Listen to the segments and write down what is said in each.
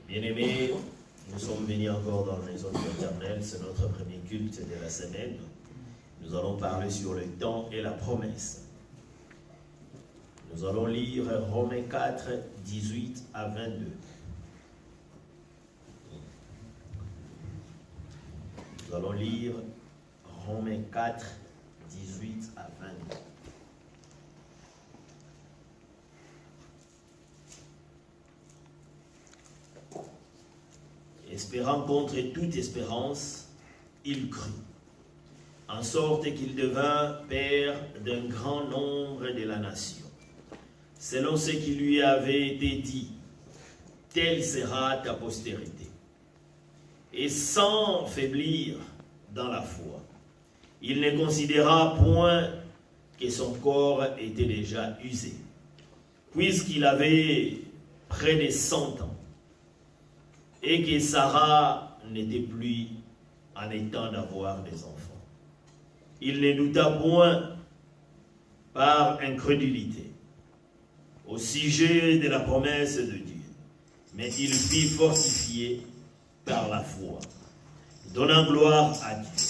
Bien-aimés, nous sommes venus encore dans la maison de l'Éternel, c'est notre premier culte de la semaine. Nous allons parler sur le temps et la promesse. Nous allons lire Romains 4, 18 à 22. Nous allons lire Romains 4, 18 à 22. Espérant contre toute espérance, il crut, en sorte qu'il devint père d'un grand nombre de la nation, selon ce qui lui avait été dit, telle sera ta postérité. Et sans faiblir dans la foi, il ne considéra point que son corps était déjà usé, puisqu'il avait près de 100 ans, et que Sarah n'était plus en état d'avoir des enfants. Il ne douta point par incrédulité au sujet de la promesse de Dieu, mais il fut fortifié par la foi, donnant gloire à Dieu,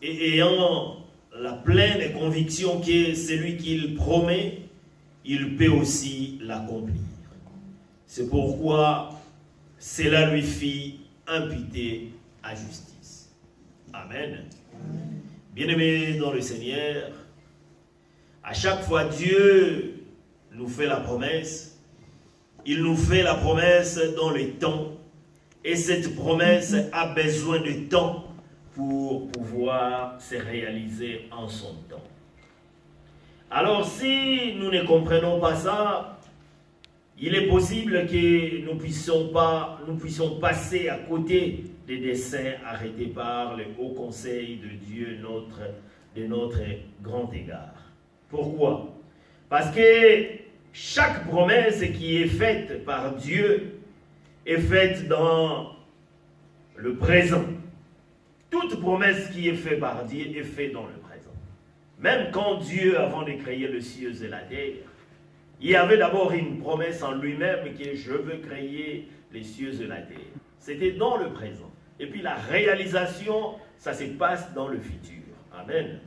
et ayant la pleine conviction que celui qu'il promet, il peut aussi l'accomplir. C'est pourquoi cela lui fit imputer à justice. Amen. Bien-aimés dans le Seigneur, à chaque fois Dieu nous fait la promesse, il nous fait la promesse dans le temps, et cette promesse a besoin de temps pour pouvoir se réaliser en son temps. Alors si nous ne comprenons pas ça, il est possible que nous puissions passer à côté des desseins arrêtés par le haut conseil de Dieu, de notre grand égard. Pourquoi? Parce que chaque promesse qui est faite par Dieu est faite dans le présent. Toute promesse qui est faite par Dieu est faite dans le présent. Même quand Dieu, avant de créer les cieux et la terre, il y avait d'abord une promesse en lui-même que je veux créer les cieux et la terre. C'était dans le présent. Et puis la réalisation, ça se passe dans le futur. Amen.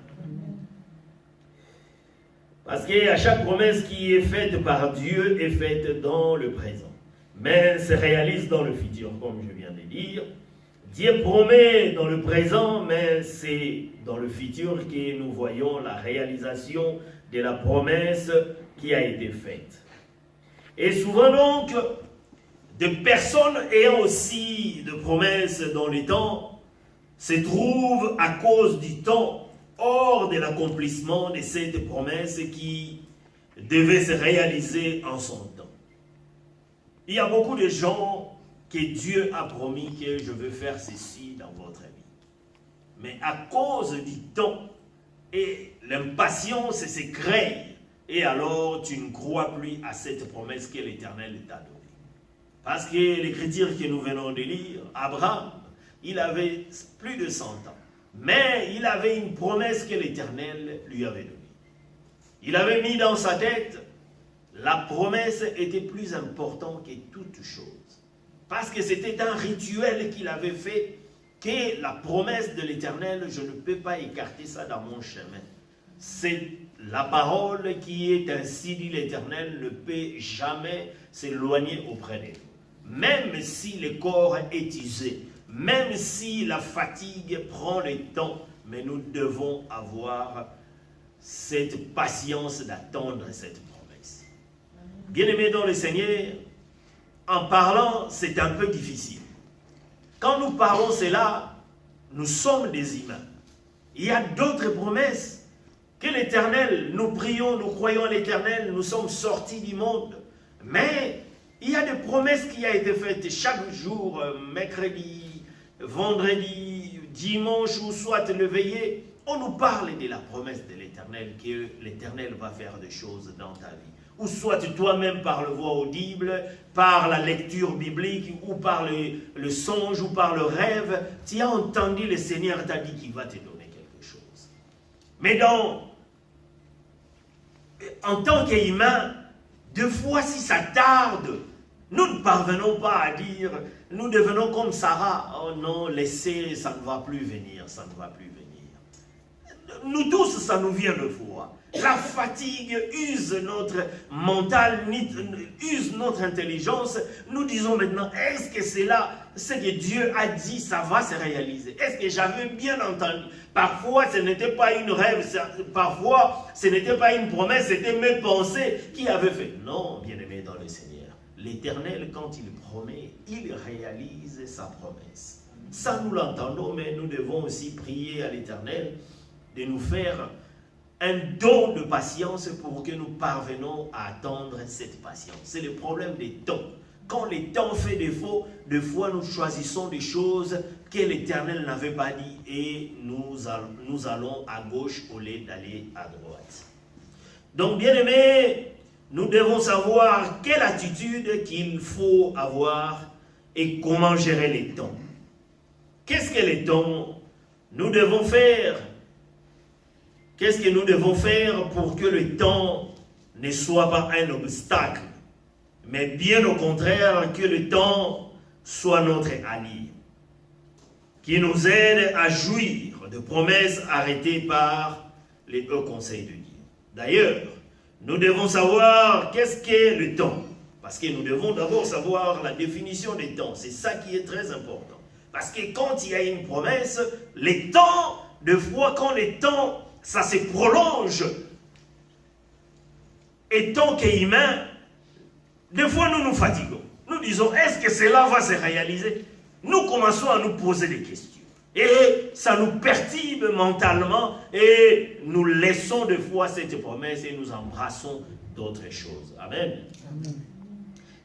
Parce qu'à chaque promesse qui est faite par Dieu est faite dans le présent. Mais se réalise dans le futur, comme je viens de dire. Dieu promet dans le présent, mais c'est dans le futur que nous voyons la réalisation de la promesse qui a été faite. Et souvent donc, des personnes ayant aussi de promesses dans le temps se trouvent à cause du temps hors de l'accomplissement de cette promesse qui devait se réaliser en son temps. Il y a beaucoup de gens que Dieu a promis que je veux faire ceci dans votre vie. Mais à cause du temps et l'impatience se crée, et alors tu ne crois plus à cette promesse que l'Éternel t'a donnée. Parce que l'écriture que nous venons de lire, Abraham, il avait plus de 100 ans. Mais il avait une promesse que l'Éternel lui avait donnée. Il avait mis dans sa tête, la promesse était plus importante que toute chose. Parce que c'était un rituel qu'il avait fait, que la promesse de l'Éternel, je ne peux pas écarter ça dans mon chemin. C'est la parole qui est ainsi dit l'Éternel ne peut jamais s'éloigner auprès de nous. Même si le corps est usé, même si la fatigue prend le temps, mais nous devons avoir cette patience d'attendre cette promesse. Bien-aimés dans le Seigneur, en parlant, c'est un peu difficile. Quand nous parlons cela, nous sommes des humains. Il y a d'autres promesses que l'Éternel, nous prions, nous croyons à l'Éternel, nous sommes sortis du monde. Mais il y a des promesses qui ont été faites chaque jour, mercredi, vendredi, dimanche ou soit le veillé. On nous parle de la promesse de l'Éternel, que l'Éternel va faire des choses dans ta vie. Ou soit toi-même par le voix audible, par la lecture biblique, ou par le songe, ou par le rêve, tu as entendu le Seigneur t'a dit qu'il va te donner quelque chose. Mais en tant qu'humain, deux fois si ça tarde, Nous ne parvenons pas à dire, nous devenons comme Sarah. Oh non, laissez, ça ne va plus venir, ça ne va plus venir. Nous tous, ça nous vient de foi. La fatigue use notre mental, use notre intelligence. Nous disons maintenant, est-ce que c'est là, ce que Dieu a dit, ça va se réaliser? Est-ce que j'avais bien entendu? Parfois, ce n'était pas une rêve, parfois, ce n'était pas une promesse, c'était mes pensées qui avaient fait. Non, bien-aimé dans le Seigneur. L'Éternel, quand il promet, il réalise sa promesse. Ça, nous l'entendons, mais nous devons aussi prier à l'Éternel de nous faire un don de patience pour que nous parvenons à attendre cette patience. C'est le problème des temps. Quand le temps fait défaut, des fois nous choisissons des choses que l'Éternel n'avait pas dit et nous allons à gauche au lieu d'aller à droite. Donc, bien-aimés, nous devons savoir quelle attitude qu'il faut avoir et comment gérer les temps. Qu'est-ce que les temps nous devons faire? Qu'est-ce que nous devons faire pour que le temps ne soit pas un obstacle, mais bien au contraire, que le temps soit notre allié, qui nous aide à jouir de promesses arrêtées par les hauts conseils de Dieu. D'ailleurs, nous devons savoir qu'est-ce qu'est le temps, parce que nous devons d'abord savoir la définition des temps. C'est ça qui est très important. Parce que quand il y a une promesse, les temps, de fois quand les temps ça se prolonge. Et tant qu'humains, des fois nous nous fatiguons. Nous disons, est-ce que cela va se réaliser? Nous commençons à nous poser des questions. Et ça nous perturbe mentalement et nous laissons des fois cette promesse et nous embrassons d'autres choses. Amen. Amen.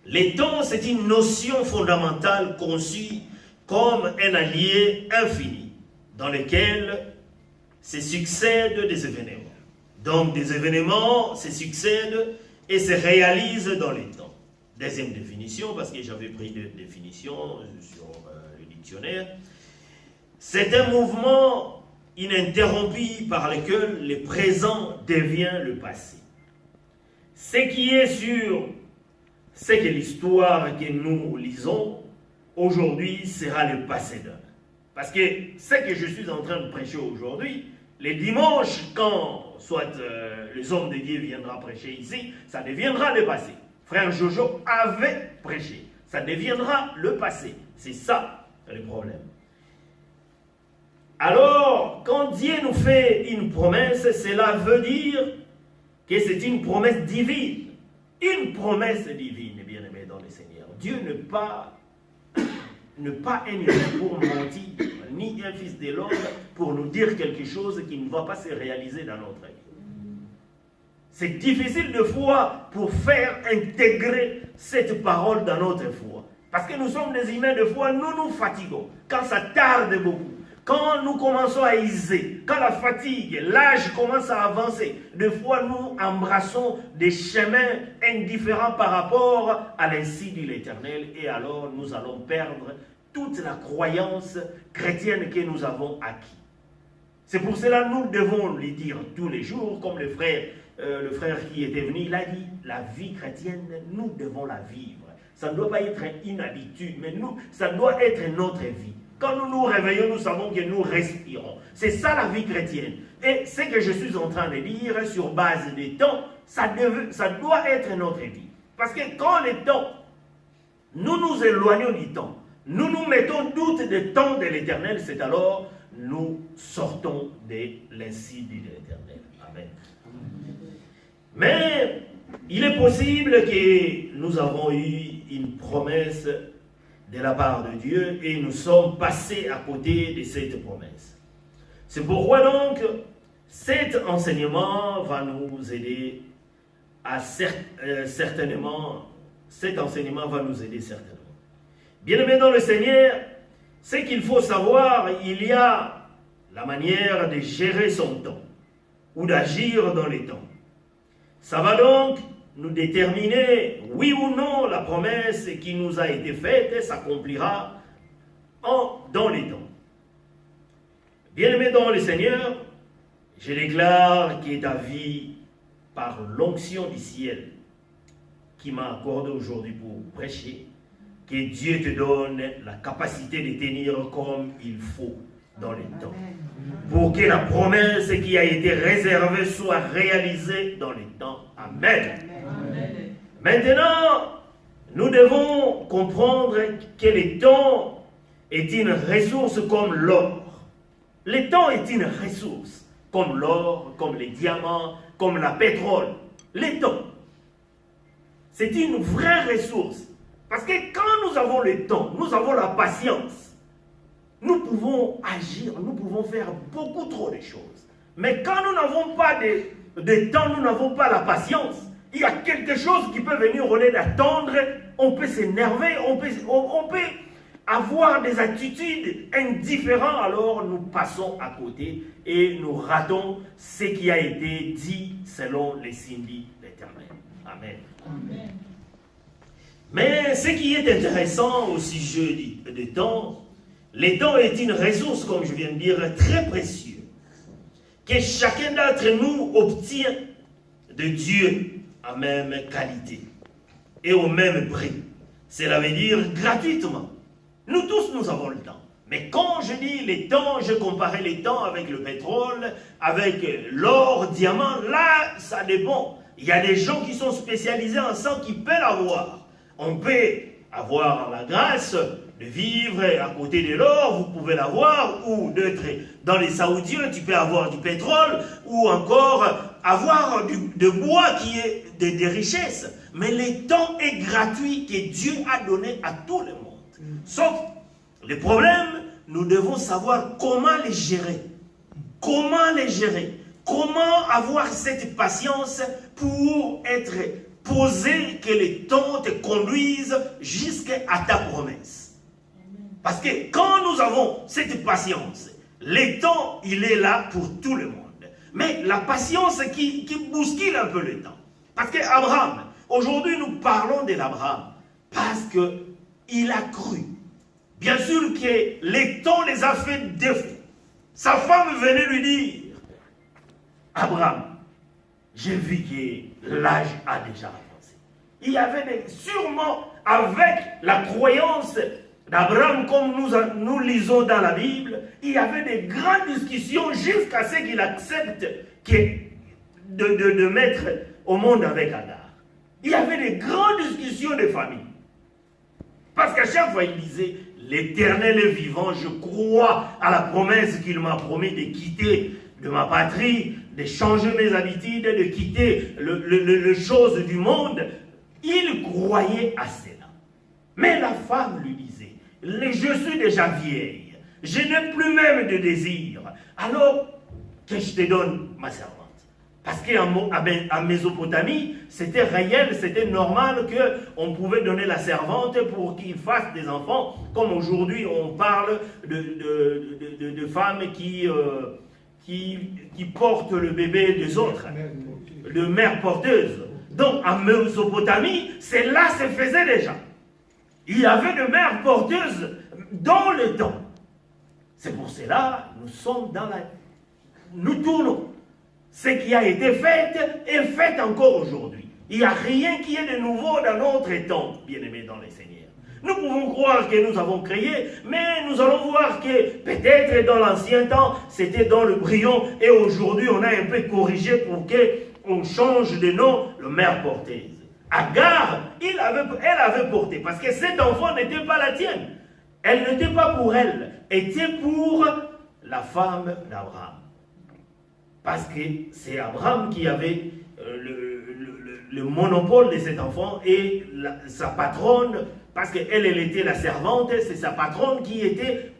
Les temps, c'est une notion fondamentale conçue comme un allié infini dans lequel se succèdent des événements. Donc des événements se succèdent et se réalisent dans les temps. Deuxième définition, parce que j'avais pris deux définitions sur le dictionnaire. C'est un mouvement ininterrompu par lequel le présent devient le passé. Ce qui est sûr, c'est que l'histoire que nous lisons aujourd'hui sera le passé d'homme. Parce que ce que je suis en train de prêcher aujourd'hui, les dimanches, quand soit les hommes de Dieu viendra prêcher ici, ça deviendra le passé. Frère Jojo avait prêché. Ça deviendra le passé. C'est ça le problème. Alors, quand Dieu nous fait une promesse, cela veut dire que c'est une promesse divine. Une promesse divine, bien-aimé dans le Seigneur. Dieu ne pas un humain pour mentir, ni un fils de l'homme pour nous dire quelque chose qui ne va pas se réaliser dans notre vie. C'est difficile de foi pour faire intégrer cette parole dans notre foi. Parce que nous sommes des humains de foi, nous nous fatiguons. Quand ça tarde beaucoup, quand nous commençons à iser, quand la fatigue, l'âge commence à avancer, des fois nous embrassons des chemins indifférents par rapport à l'insi de l'Éternel et alors nous allons perdre toute la croyance chrétienne que nous avons acquis. C'est pour cela que nous devons lui dire tous les jours, comme le frère qui était venu, il a dit, la vie chrétienne, nous devons la vivre. Ça ne doit pas être une habitude, mais ça doit être notre vie. Quand nous nous réveillons, nous savons que nous respirons. C'est ça la vie chrétienne. Et ce que je suis en train de dire sur base des temps, ça doit être notre vie. Parce que quand les temps, nous nous éloignons du temps, nous nous mettons doute des temps de l'Éternel, c'est alors nous sortons de l'insi de l'Éternel. Amen. Mais il est possible que nous avons eu une promesse de la part de Dieu et nous sommes passés à côté de cette promesse. C'est pourquoi donc cet enseignement va nous aider certainement. Cet enseignement va nous aider certainement. Bien-aimés dans le Seigneur, ce qu'il faut savoir, il y a la manière de gérer son temps ou d'agir dans les temps. Ça va donc nous déterminer, oui ou non, la promesse qui nous a été faite s'accomplira dans les temps. Bien-aimés dans le Seigneur, je déclare que ta vie, par l'onction du ciel, qui m'a accordé aujourd'hui pour prêcher. Que Dieu te donne la capacité de tenir comme il faut dans les temps. Pour que la promesse qui a été réservée soit réalisée dans les temps. Amen. Amen. Maintenant, nous devons comprendre que le temps est une ressource comme l'or. Le temps est une ressource comme l'or, comme les diamants, comme le pétrole. Le temps, c'est une vraie ressource. Parce que quand nous avons le temps, nous avons la patience, nous pouvons agir, nous pouvons faire beaucoup trop de choses. Mais quand nous n'avons pas de temps, nous n'avons pas la patience, il y a quelque chose qui peut venir au lieu d'attendre, on peut s'énerver, on peut avoir des attitudes indifférentes, alors nous passons à côté et nous ratons ce qui a été dit selon les signes de l'Éternel. Amen. Amen. Mais ce qui est intéressant au sujet du temps, le temps est une ressource, comme je viens de dire, très précieuse, que chacun d'entre nous obtient de Dieu à même qualité et au même prix. Cela veut dire gratuitement. Nous tous, nous avons le temps. Mais quand je dis les temps, je comparais les temps avec le pétrole, avec l'or, diamant, là, ça dépend. Il y a des gens qui sont spécialisés en ça qui peuvent l'avoir. On peut avoir la grâce de vivre à côté de l'or, vous pouvez l'avoir, ou d'être dans les Saoudiens, tu peux avoir du pétrole, ou encore avoir de bois qui est des richesses. Mais le temps est gratuit que Dieu a donné à tout le monde. Sauf le problème, nous devons savoir comment les gérer. Comment les gérer. Comment avoir cette patience pour être posé que le temps te conduise jusqu'à ta promesse. Parce que quand nous avons cette patience, le temps, il est là pour tout le monde. Mais la patience qui bouscule un peu le temps. Parce qu'Abraham, aujourd'hui nous parlons de l'Abraham, parce qu'il a cru. Bien sûr que le temps les a fait défaut. Sa femme venait lui dire, Abraham, j'ai vu que l'âge a déjà avancé. Il y avait sûrement, avec la croyance d'Abraham, comme nous lisons dans la Bible, il y avait des grandes discussions jusqu'à ce qu'il accepte de mettre au monde avec Agar. Il y avait des grandes discussions de famille. Parce qu'à chaque fois, il disait, l'Éternel est vivant, je crois à la promesse qu'il m'a promis de quitter de ma patrie, de changer mes habitudes, de quitter les choses du monde. Il croyait à cela. Mais la femme lui disait, je suis déjà vieille, je n'ai plus même de désir, alors que je te donne ma servante. Parce qu'en Mésopotamie, c'était réel, c'était normal qu'on pouvait donner la servante pour qu'il fasse des enfants, comme aujourd'hui on parle de femmes qui portent le bébé des autres, de mères porteuses. Donc en Mésopotamie, cela se faisait déjà. Il y avait de mères porteuses dans le temps. C'est pour cela nous sommes nous tournons. Ce qui a été fait est fait encore aujourd'hui. Il n'y a rien qui est de nouveau dans notre temps, bien-aimés dans les Seigneurs. Nous pouvons croire que nous avons créé, mais nous allons voir que peut-être dans l'ancien temps, c'était dans le brillant, et aujourd'hui on a un peu corrigé pour qu'on change de nom, le mère porteuse. Agar, elle avait porté, parce que cet enfant n'était pas la tienne. Elle n'était pas pour elle, était pour la femme d'Abraham. Parce que c'est Abraham qui avait le monopole de cet enfant et sa patronne, parce qu'elle était la servante, c'est sa patronne qui était,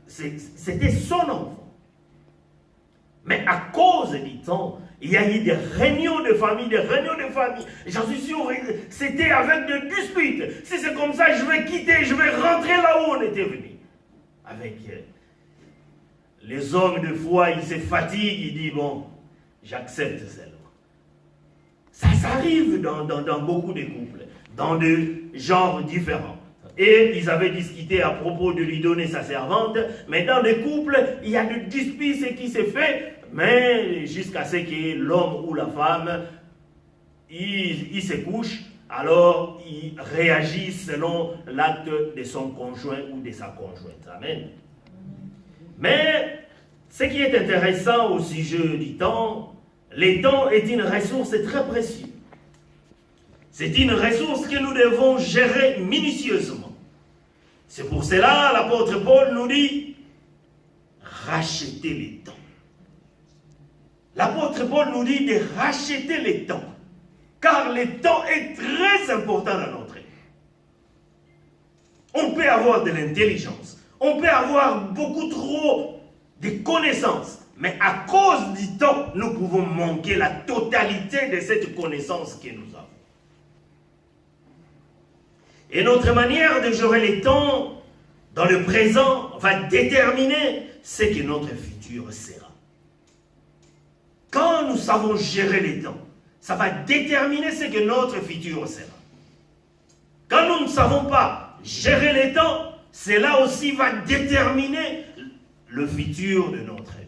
c'était son enfant. Mais à cause du temps, il y a eu des réunions de famille, J'en suis sûr, c'était avec des disputes. Si c'est comme ça, je vais quitter, je vais rentrer là où on était venu. Avec les hommes de foi, ils se fatiguent, ils disent, bon, j'accepte seulement. Ça arrive dans beaucoup de couples, dans des genres différents. Et ils avaient discuté à propos de lui donner sa servante, mais dans des couples, il y a des disputes qui se fait, mais jusqu'à ce que l'homme ou la femme, il se couche, alors il réagit selon l'acte de son conjoint ou de sa conjointe. Amen. Mais ce qui est intéressant au sujet du temps, le temps est une ressource très précieuse. C'est une ressource que nous devons gérer minutieusement. C'est pour cela l'apôtre Paul nous dit racheter les temps. L'apôtre Paul nous dit de racheter les temps, car le temps est très important dans notre vie. On peut avoir de l'intelligence, on peut avoir beaucoup trop de connaissances, mais à cause du temps, nous pouvons manquer la totalité de cette connaissance que nous avons. Et notre manière de gérer les temps dans le présent va déterminer ce que notre futur sera. Quand nous savons gérer les temps, ça va déterminer ce que notre futur sera. Quand nous ne savons pas gérer les temps, cela aussi va déterminer le futur de notre vie.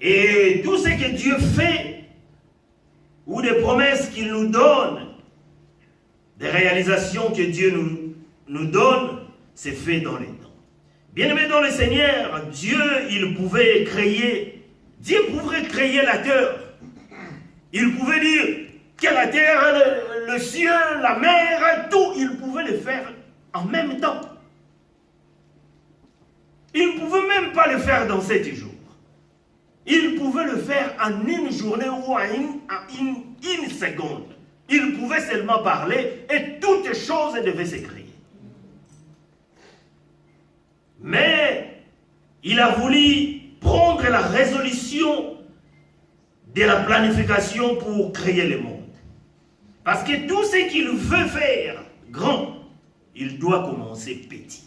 Et tout ce que Dieu fait, ou des promesses qu'il nous donne, des réalisations que Dieu nous donne, c'est fait dans les temps. Bien-aimé dans le Seigneur, Dieu pouvait créer la terre. Il pouvait dire que la terre, le ciel, la mer, tout, il pouvait le faire en même temps. Il ne pouvait même pas le faire dans 7 jours. Il pouvait le faire en une journée ou en une seconde. Il pouvait seulement parler et toutes choses devaient se créer. Mais il a voulu prendre la résolution de la planification pour créer le monde. Parce que tout ce qu'il veut faire grand, il doit commencer petit.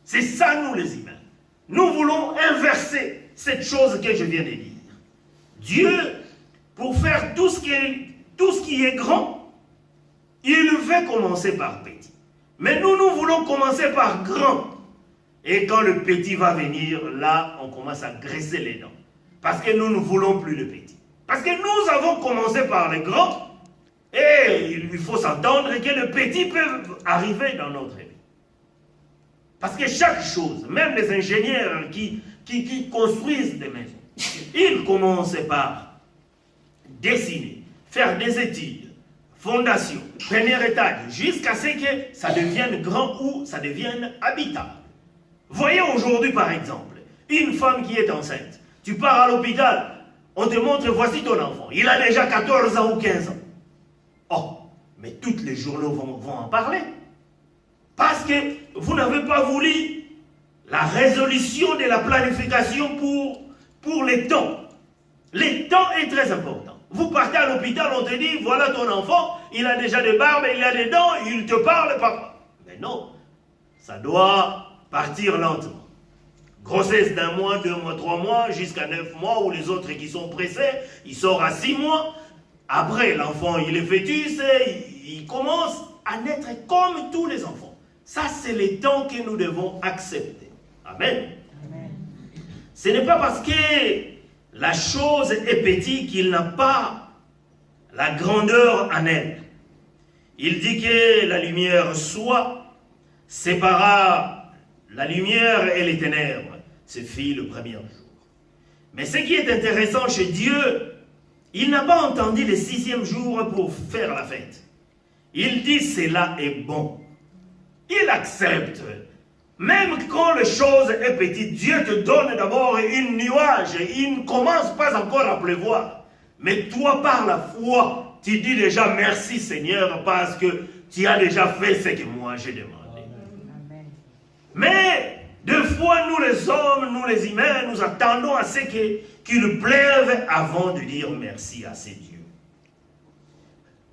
C'est ça, nous les humains. Nous voulons inverser cette chose que je viens de dire. Dieu, pour faire tout ce qui est grand, il veut commencer par petit. Mais nous voulons commencer par grand. Et quand le petit va venir, là, on commence à graisser les dents. Parce que nous ne voulons plus le petit. Parce que nous avons commencé par le grand, et il faut s'entendre que le petit peut arriver dans notre vie. Parce que chaque chose, même les ingénieurs qui construisent des maisons, ils commencent par dessiner, faire des études, fondation, premier étage, jusqu'à ce que ça devienne grand ou ça devienne habitable. Voyez aujourd'hui par exemple, une femme qui est enceinte, tu pars à l'hôpital, on te montre voici ton enfant, il a déjà 14 ans ou 15 ans. Oh, mais tous les journaux vont en parler. Parce que vous n'avez pas voulu la résolution de la planification pour les temps. Les temps est très important. Vous partez à l'hôpital, on te dit, voilà ton enfant, il a déjà des barbes, il a des dents, il te parle, papa. Mais non, ça doit partir lentement. Grossesse d'1 mois, 2 mois, 3 mois, jusqu'à 9 mois, ou les autres qui sont pressés, ils sortent à 6 mois. Après, l'enfant, il est fœtus, il commence à naître comme tous les enfants. Ça, c'est les temps que nous devons accepter. Amen. Amen. Ce n'est pas parce que la chose est petite qu'il n'a pas la grandeur en elle. Il dit que la lumière soit, sépara la lumière et les ténèbres. Ce fut le premier jour. Mais ce qui est intéressant chez Dieu, il n'a pas entendu le 6e jour pour faire la fête. Il dit cela est bon. Il accepte. Même quand les choses est petite, Dieu te donne d'abord une nuage. Il ne commence pas encore à pleuvoir. Mais toi, par la foi, tu dis déjà merci Seigneur parce que tu as déjà fait ce que moi j'ai demandé. Amen. Mais des fois, nous les hommes, nous les humains, nous attendons à ce qu'il pleuve avant de dire merci à ces dieux.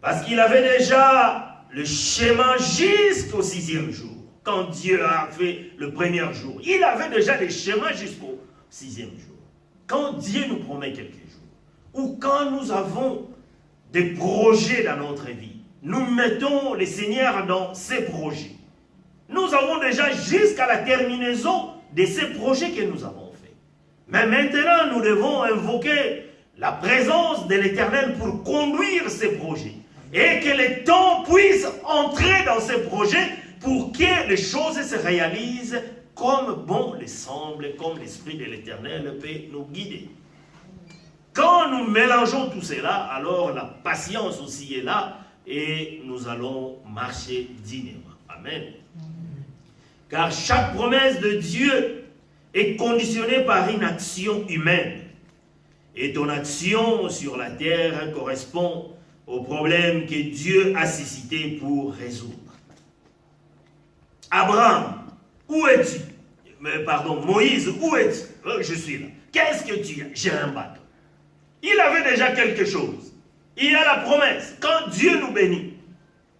Parce qu'il avait déjà le schéma jusqu'au 6e jour. Quand Dieu a fait le premier jour, il avait déjà le schéma jusqu'au 6e jour. Quand Dieu nous promet quelque chose, ou quand nous avons des projets dans notre vie, nous mettons le Seigneur dans ces projets. Nous avons déjà jusqu'à la terminaison de ces projets que nous avons faits. Mais maintenant, nous devons invoquer la présence de l'Éternel pour conduire ses projets. Et que les temps puissent entrer dans ces projets pour que les choses se réalisent comme bon les semble, comme l'Esprit de l'Éternel peut nous guider. Quand nous mélangeons tout cela, alors la patience aussi est là et nous allons marcher dignement. Amen. Car chaque promesse de Dieu est conditionnée par une action humaine. Et ton action sur la terre correspond au problème que Dieu a suscité pour résoudre. Abraham, où es-tu? Pardon, Moïse, où es-tu? Je suis là. Qu'est-ce que tu as? J'ai un bateau. Il avait déjà quelque chose. Il y a la promesse. Quand Dieu nous bénit,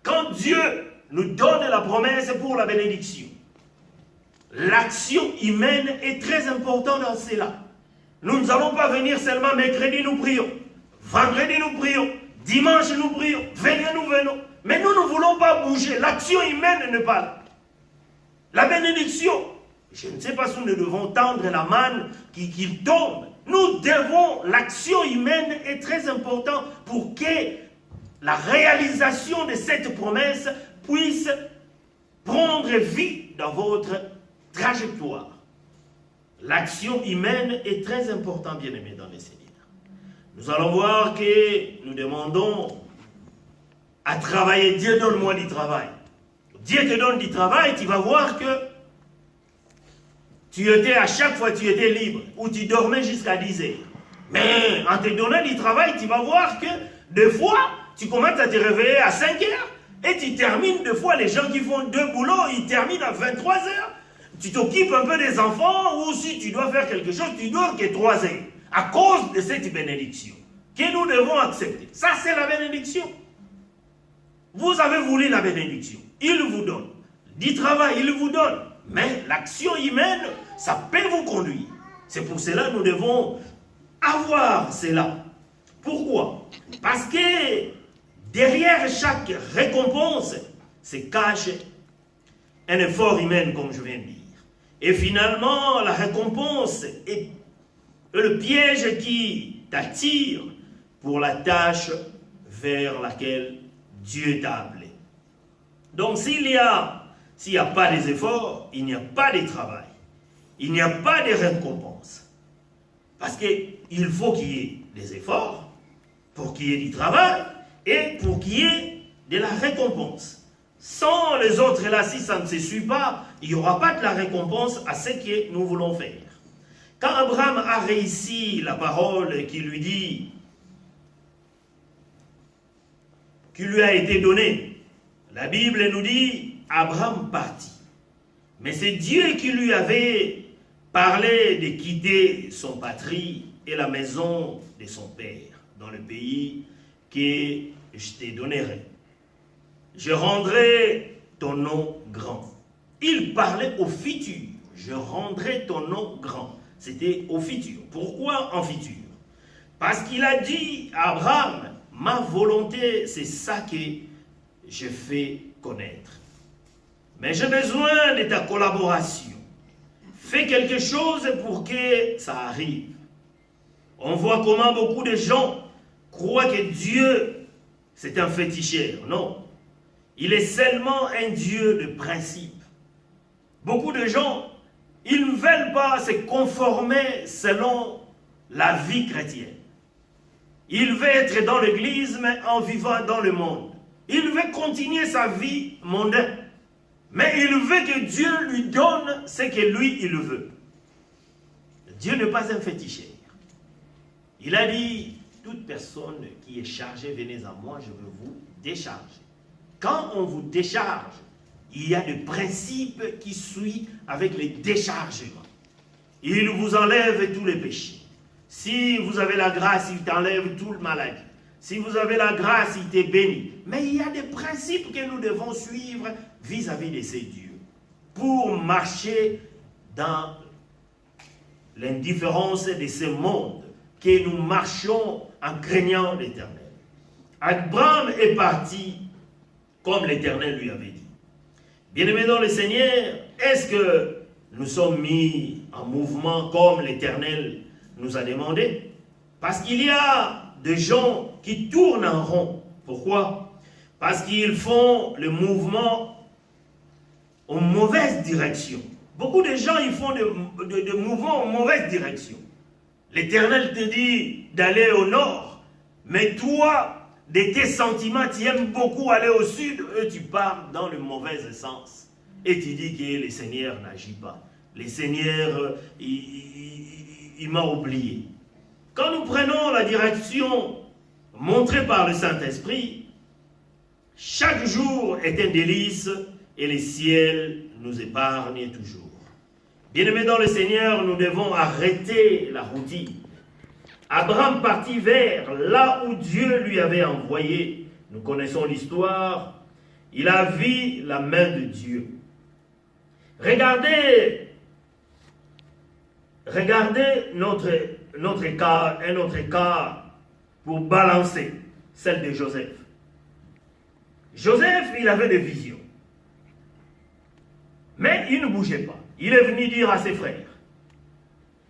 quand Dieu nous donne la promesse pour la bénédiction, l'action humaine est très importante dans cela. Nous n'allons pas venir seulement mercredi, nous prions. Vendredi, nous prions. Dimanche, nous prions. Venez, nous venons. Mais nous ne voulons pas bouger. L'action humaine n'est pas là. La bénédiction, je ne sais pas si nous devons tendre la manne qui tombe. Nous devons, l'action humaine est très importante pour que la réalisation de cette promesse puisse prendre vie dans votre trajectoire. L'action humaine est très importante, bien-aimés dans les Seigneurs. Nous allons voir que nous demandons à travailler. Dieu donne-moi du travail. Dieu te donne du travail, tu vas voir que tu étais à chaque fois tu étais libre, ou tu dormais jusqu'à 10 heures. Mais en te donnant du travail, tu vas voir que des fois, tu commences à te réveiller à 5 heures, et tu termines des fois, les gens qui font 2 boulots, ils terminent à 23 heures. Tu t'occupes un peu des enfants, ou si tu dois faire quelque chose, tu dors que 3 heures. À cause de cette bénédiction, que nous devons accepter. Ça, c'est la bénédiction. Vous avez voulu la bénédiction. Il vous donne. Du travail, il vous donne. Mais l'action humaine, ça peut vous conduire. C'est pour cela que nous devons avoir cela. Pourquoi? Parce que derrière chaque récompense se cache un effort humain, comme je viens de dire. Et finalement, la récompense est le piège qui t'attire pour la tâche vers laquelle Dieu t'a appelé. Donc s'il n'y a pas des efforts, il n'y a pas de travail. Il n'y a pas de récompense. Parce qu'il faut qu'il y ait des efforts, pour qu'il y ait du travail, et pour qu'il y ait de la récompense. Sans les autres là, si ça ne se suit pas, il n'y aura pas de la récompense à ce que nous voulons faire. Quand Abraham a réussi la parole qui lui a été donnée, la Bible nous dit, Abraham partit. Mais c'est Dieu qui lui avait parlé de quitter son patrie et la maison de son père dans le pays que je te donnerai. Je rendrai ton nom grand. Il parlait au futur. Je rendrai ton nom grand. C'était au futur. Pourquoi en futur? Parce qu'il a dit à Abraham, ma volonté, c'est ça que je fais connaître. Mais j'ai besoin de ta collaboration. Fais quelque chose pour que ça arrive. On voit comment beaucoup de gens croient que Dieu, c'est un féticheur. Non. Il est seulement un Dieu de principe. Beaucoup de gens, ils ne veulent pas se conformer selon la vie chrétienne. Il veut être dans l'église, mais en vivant dans le monde. Il veut continuer sa vie mondaine. Mais il veut que Dieu lui donne ce que lui, il veut. Dieu n'est pas un féticheur. Il a dit, toute personne qui est chargée, venez à moi, je veux vous décharger. Quand on vous décharge, il y a des principes qui suivent avec les déchargements. Il vous enlève tous les péchés. Si vous avez la grâce, il t'enlève toute maladie. Si vous avez la grâce, il te bénit. Mais il y a des principes que nous devons suivre vis-à-vis de ces dieux pour marcher dans l'indifférence de ce monde, que nous marchions en craignant l'Éternel. Abraham est parti comme l'Éternel lui avait dit. Bien-aimés dans le Seigneur, est-ce que nous sommes mis en mouvement comme l'Éternel nous a demandé? Parce qu'il y a des gens qui tournent en rond. Pourquoi? Parce qu'ils font le mouvement en mauvaise direction. Beaucoup de gens, ils font des mouvements en mauvaise direction. L'Éternel te dit d'aller au nord, mais toi, de tes sentiments, tu aimes beaucoup aller au sud, et tu pars dans le mauvais sens. Et tu dis que le Seigneur n'agit pas. Le Seigneur, il m'a oublié. Quand nous prenons la direction montrée par le Saint-Esprit, chaque jour est un délice et le ciel nous épargne toujours. Bien-aimés dans le Seigneur, nous devons arrêter la routine. Abraham partit vers là où Dieu lui avait envoyé. Nous connaissons l'histoire. Il a vu la main de Dieu. Regardez notre cas, un autre cas pour balancer celle de Joseph. Joseph, il avait des visions. Mais il ne bougeait pas. Il est venu dire à ses frères,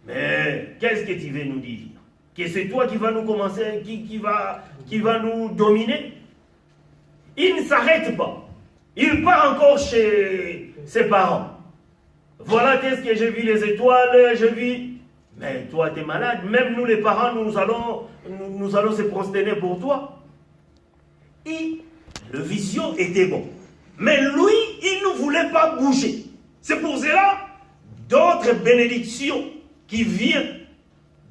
mais qu'est-ce que tu veux nous dire? Que c'est toi qui vas nous commencer, qui va nous dominer? Il ne s'arrête pas. Il part encore chez ses parents. Voilà qu'est-ce que j'ai vu les étoiles, je vis. Mais toi, tu es malade. Même nous, les parents, nous allons se prosterner pour toi. Et le vision était bon. Mais lui, il ne voulait pas bouger. C'est pour cela, d'autres bénédictions qui viennent.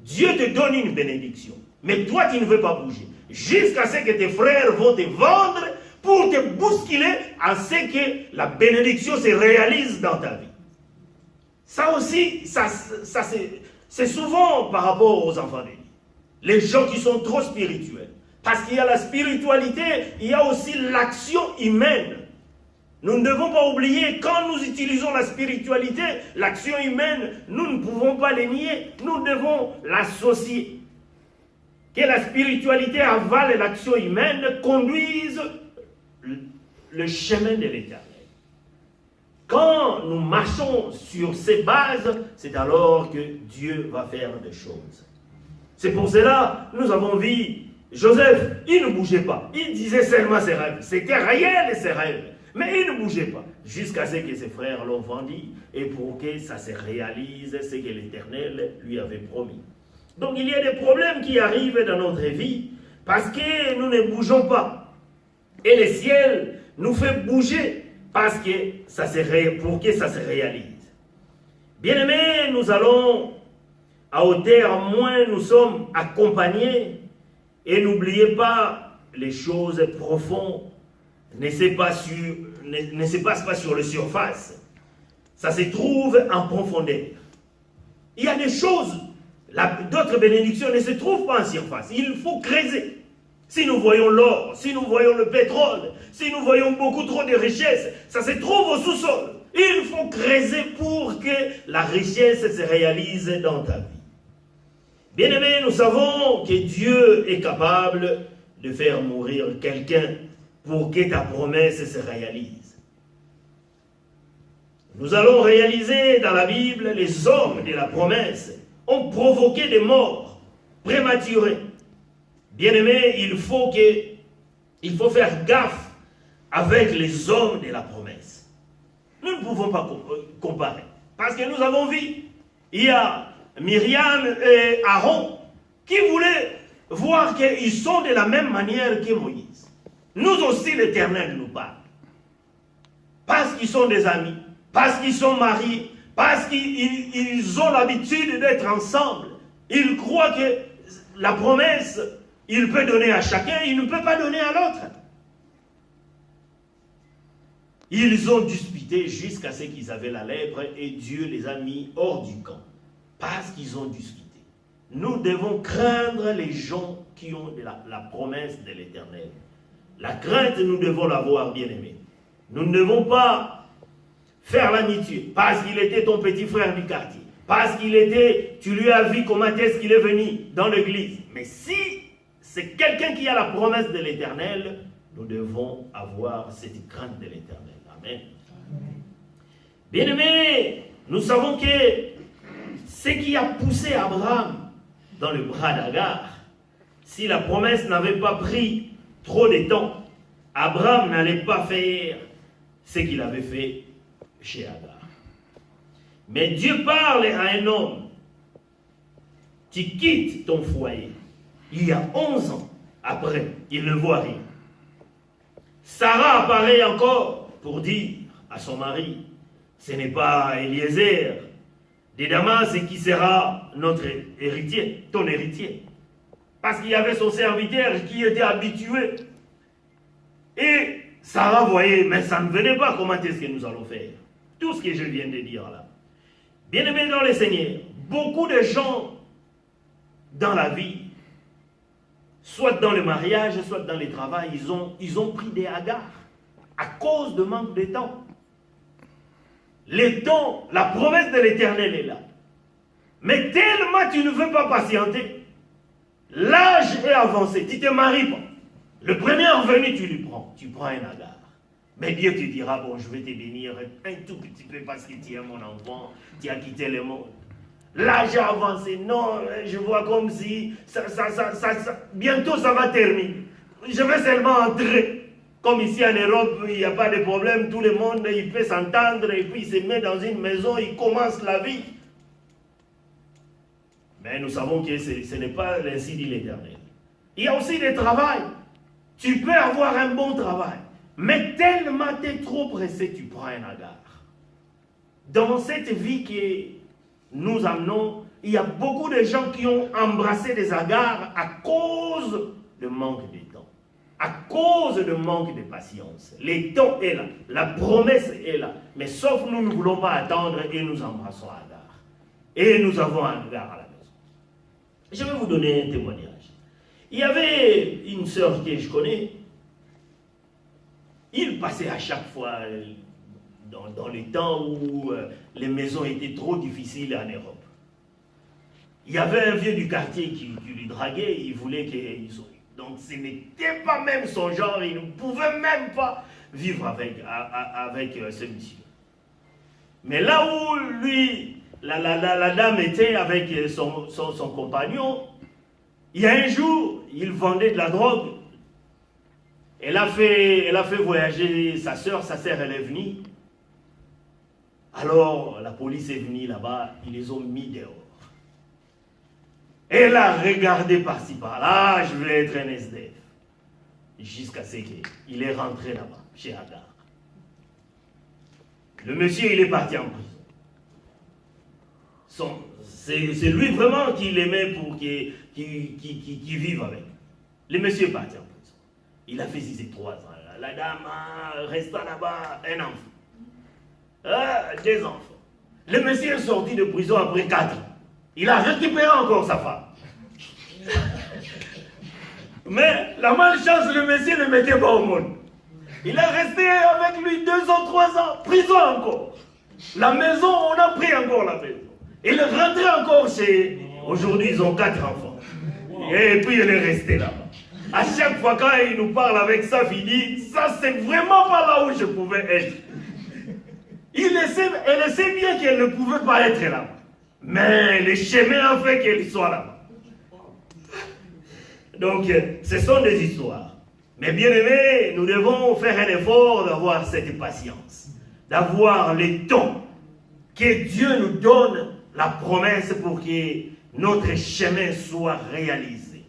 Dieu te donne une bénédiction. Mais toi, tu ne veux pas bouger. Jusqu'à ce que tes frères vont te vendre pour te bousculer à ce que la bénédiction se réalise dans ta vie. Ça aussi, c'est souvent par rapport aux enfants de Dieu. Les gens qui sont trop spirituels. Parce qu'il y a la spiritualité, il y a aussi l'action humaine. Nous ne devons pas oublier, quand nous utilisons la spiritualité, l'action humaine, nous ne pouvons pas les nier, nous devons l'associer. Que la spiritualité avale l'action humaine, conduise le chemin de l'éternel. Quand nous marchons sur ces bases, c'est alors que Dieu va faire des choses. C'est pour cela, nous avons vu Joseph, il ne bougeait pas, il disait seulement ses rêves. C'était réel ses rêves. Mais il ne bougeait pas, jusqu'à ce que ses frères l'ont vendu, et pour que ça se réalise ce que l'Éternel lui avait promis. Donc il y a des problèmes qui arrivent dans notre vie, parce que nous ne bougeons pas. Et le ciel nous fait bouger, parce que pour que ça se réalise. Bien-aimés, nous allons à hauteur moins nous sommes accompagnés, et n'oubliez pas les choses profondes. Ne se passe pas sur la surface. Ça se trouve en profondeur. Il y a des choses, d'autres bénédictions ne se trouvent pas en surface. Il faut creuser. Si nous voyons l'or, si nous voyons le pétrole, si nous voyons beaucoup trop de richesses, ça se trouve au sous-sol. Il faut creuser pour que la richesse se réalise dans ta vie. Bien-aimés, nous savons que Dieu est capable de faire mourir quelqu'un pour que ta promesse se réalise. Nous allons réaliser dans la Bible, les hommes de la promesse ont provoqué des morts prématurées. Bien-aimés, il faut faire gaffe avec les hommes de la promesse. Nous ne pouvons pas comparer. Parce que nous avons vu, il y a Myriam et Aaron qui voulaient voir qu'ils sont de la même manière que Moïse. Nous aussi, l'Éternel nous parle. Parce qu'ils sont des amis, parce qu'ils sont mariés, parce qu'ils ont l'habitude d'être ensemble. Ils croient que la promesse, il peut donner à chacun, il ne peut pas donner à l'autre. Ils ont disputé jusqu'à ce qu'ils avaient la lèpre et Dieu les a mis hors du camp. Parce qu'ils ont discuté. Nous devons craindre les gens qui ont la promesse de l'Éternel. La crainte, nous devons l'avoir, bien-aimé. Nous ne devons pas faire l'amitié parce qu'il était ton petit frère du quartier. Parce tu lui as vu comment est-ce qu'il est venu dans l'église. Mais si c'est quelqu'un qui a la promesse de l'Éternel, nous devons avoir cette crainte de l'Éternel. Amen. Bien-aimés, nous savons que ce qui a poussé Abraham dans le bras d'Agar, si la promesse n'avait pas pris trop de temps, Abraham n'allait pas faire ce qu'il avait fait chez Agar. Mais Dieu parle à un homme. Tu quittes ton foyer. Il y a 11 ans. Après, il ne voit rien. Sarah apparaît encore pour dire à son mari, ce n'est pas Eliezer de Damas qui sera notre héritier, ton héritier. Parce qu'il y avait son serviteur qui était habitué. Et Sarah voyait, mais ça ne venait pas, comment est-ce que nous allons faire? Tout ce que je viens de dire là. Bien-aimés dans le Seigneur, beaucoup de gens dans la vie, soit dans le mariage, soit dans le travail, ils ont pris des hagards à cause de manque de temps. Le temps, la promesse de l'Éternel est là. Mais tellement tu ne veux pas patienter, l'âge est avancé, tu ne te maries pas. Le premier revenu, tu lui prends. Tu prends un hagard. Mais Dieu te dira, bon, je vais te bénir un tout petit peu parce que tu es mon enfant, tu as quitté le monde. L'âge a avancé. Non, je vois comme si bientôt ça va terminer. Je vais seulement entrer. Comme ici en Europe, il n'y a pas de problème. Tout le monde, il peut s'entendre et puis il se met dans une maison, il commence la vie. Mais nous savons que ce n'est pas ainsi dit l'Éternel. Il y a aussi des travails. Tu peux avoir un bon travail. Mais tellement tu es trop pressé, tu prends un hagard. Dans cette vie que nous amenons, il y a beaucoup de gens qui ont embrassé des hagards à cause de manque de temps. À cause de manque de patience. Le temps est là. La promesse est là. Mais sauf nous ne voulons pas attendre et nous embrassons Agar. Et nous avons Agar à la maison. Je vais vous donner un témoignage. Il y avait une sœur que je connais. Il passait à chaque fois dans les temps où les maisons étaient trop difficiles en Europe. Il y avait un vieux du quartier qui lui draguait, il voulait qu'il soit. Donc ce n'était pas même son genre, il ne pouvait même pas vivre avec ce monsieur. Mais là où lui, la dame était avec son compagnon, il y a un jour, il vendait de la drogue. Elle a fait voyager sa sœur elle est venue. Alors la police est venue là-bas, ils les ont mis dehors. Elle a regardé par-ci par-là, je vais être un SDF. Jusqu'à ce qu'il est rentré là-bas, chez Agar. Le monsieur, il est parti en prison. C'est lui vraiment qui l'aimait pour qu'il vive avec. Le monsieur est parti en prison. Il a fait 3 ans. La dame resta là-bas, un enfant. 2 enfants. Le monsieur est sorti de prison après 4 ans. Il a récupéré encore sa femme. Mais la malchance, le monsieur ne mettait pas au monde. Il est resté avec lui 2 ans, 3 ans, prison encore. La maison, on a pris encore la maison. Il est rentré encore chez... Aujourd'hui, ils ont 4 enfants. Et puis, il est resté là-bas. À chaque fois, quand il nous parle avec ça, il dit, ça, c'est vraiment pas là où je pouvais être. Elle sait bien qu'elle ne pouvait pas être là-bas. Mais le chemin a fait qu'elle soit là-bas. Donc, ce sont des histoires. Mais bien aimés, nous devons faire un effort d'avoir cette patience, d'avoir le temps que Dieu nous donne la promesse pour que notre chemin soit réalisé.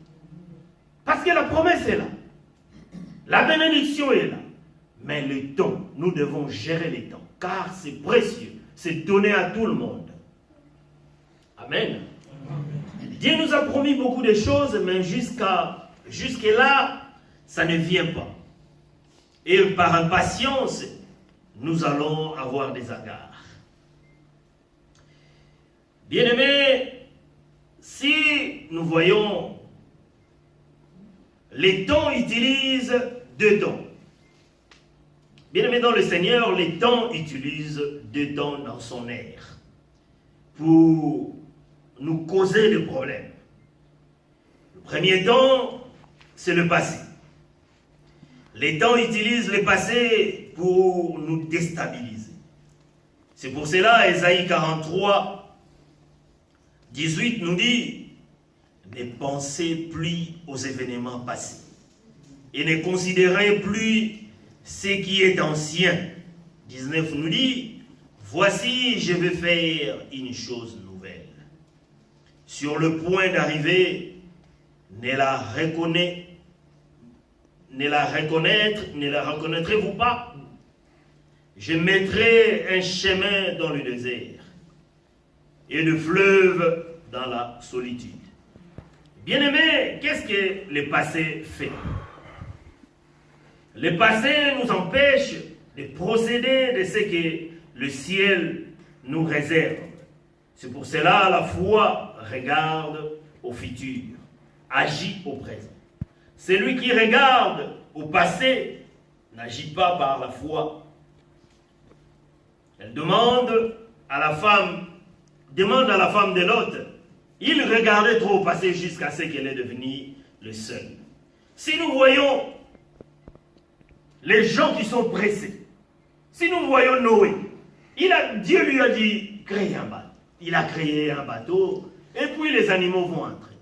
Parce que la promesse est là. La bénédiction est là. Mais le temps, nous devons gérer le temps. Car c'est précieux. C'est donné à tout le monde. Amen. Dieu nous a promis beaucoup de choses, mais jusque-là, ça ne vient pas. Et par impatience, nous allons avoir des hagards. Bien-aimés, si nous voyons, les temps utilisent 2 temps. Bien-aimés dans le Seigneur, les temps utilisent 2 temps dans son air pour nous causer des problèmes. Le premier temps, c'est le passé. Les temps utilisent le passé pour nous déstabiliser. C'est pour cela, Ésaïe 43, 18 nous dit, ne pensez plus aux événements passés et ne considérez plus ce qui est ancien. 19 nous dit, voici, je vais faire une chose nouvelle. Sur le point d'arriver, ne la reconnaîtrez-vous pas? Je mettrai un chemin dans le désert et le fleuve dans la solitude. Bien-aimés, qu'est-ce que le passé fait? Le passé nous empêche de procéder de ce que le ciel nous réserve. C'est pour cela la foi regarde au futur, agit au présent. Celui qui regarde au passé n'agit pas par la foi. Elle demande à la femme de Lot. Il regardait trop au passé jusqu'à ce qu'elle est devenue le seul. Si nous voyons les gens qui sont pressés, si nous voyons Noé, Dieu lui a dit, créez un bateau. Il a créé un bateau, et puis les animaux vont entrer.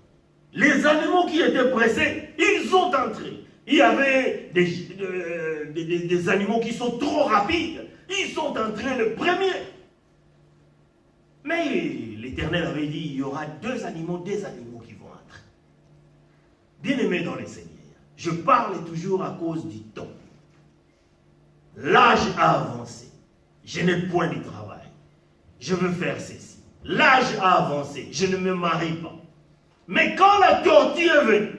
Les animaux qui étaient pressés, ils ont entré. Il y avait des animaux qui sont trop rapides. Ils sont entrés le premier. Mais l'Éternel avait dit, il y aura des animaux qui vont entrer. Bien-aimés dans les Seigneurs, je parle toujours à cause du temps. L'âge a avancé. Je n'ai point de travail. Je veux faire ceci. L'âge a avancé. Je ne me marie pas. Mais quand la tortue est venue,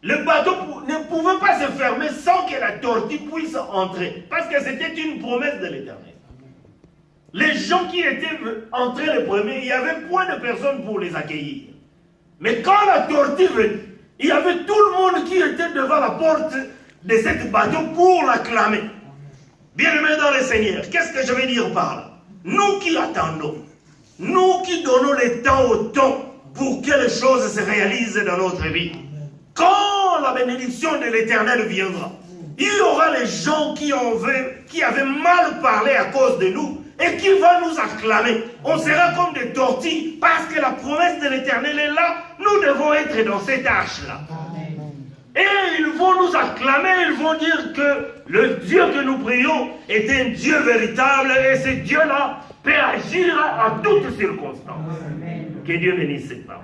le bateau ne pouvait pas se fermer sans que la tortue puisse entrer. Parce que c'était une promesse de l'Éternel. Les gens qui étaient entrés les premiers, il y avait point de personnes pour les accueillir. Mais quand la tortue venait, il y avait tout le monde qui était devant la porte de cette bateau pour l'acclamer. Bien-aimés dans le Seigneur, qu'est-ce que je vais dire par là? Nous qui attendons, nous qui donnons le temps au temps pour que les choses se réalisent dans notre vie, quand la bénédiction de l'Éternel viendra, il y aura les gens qui avaient mal parlé à cause de nous et qui vont nous acclamer. On sera comme des tortilles parce que la promesse de l'Éternel est là. Nous devons être dans cette arche-là. Et ils vont nous acclamer, ils vont dire que le Dieu que nous prions est un Dieu véritable et ce Dieu-là peut agir à toutes circonstances. Que Dieu bénisse cette parole.